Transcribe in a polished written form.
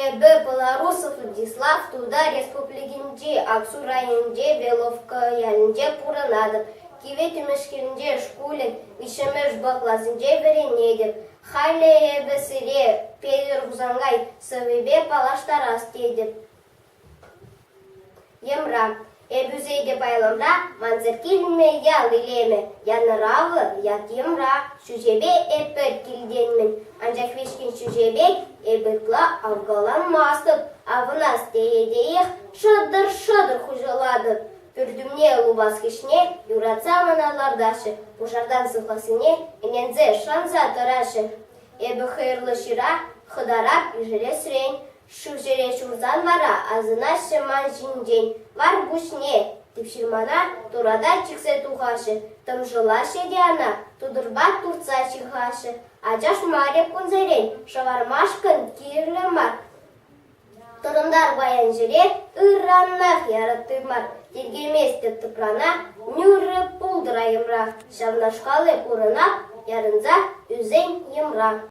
Белорусов Владислав туда республикинде Аксу районде Беловка ялінде пуранады. Киве түмешкерінде шкулен вишемеш бакласынде веренеді. Хайле ебесіре педер ғузангай сывебе палаштар астеді. Емра. Эбюзейде байламда манзыркилме ял илеме. Яныравы ят емра. Шүжебе эппер килденмен. Анжак вешкен шүжебек эбітла авгалан мастып. Авынас дейдейіх шыдыр-шыдыр хужаладып. Үрдімне лубас кешне юратса маналардашы. Пожардан сықласыне энензе шанза тарашы. Эбі хайырлы шыра хыдарап ижере сүрен. Шүжере шурзан вара азына шыман жинден. Вар бушне, тепшірмана турада чіксе тухашы. Тымжылашы диана, тудырбат турца чыхашы. Ажаш маре кунзерен, шавармашкын кирлемар. Тұрымдар баян жире, ыраннах яратымар. Тергеместі тыпрана, нүрі пулдыра емра. Шавнашқалы урынап, ярынза үзен емра.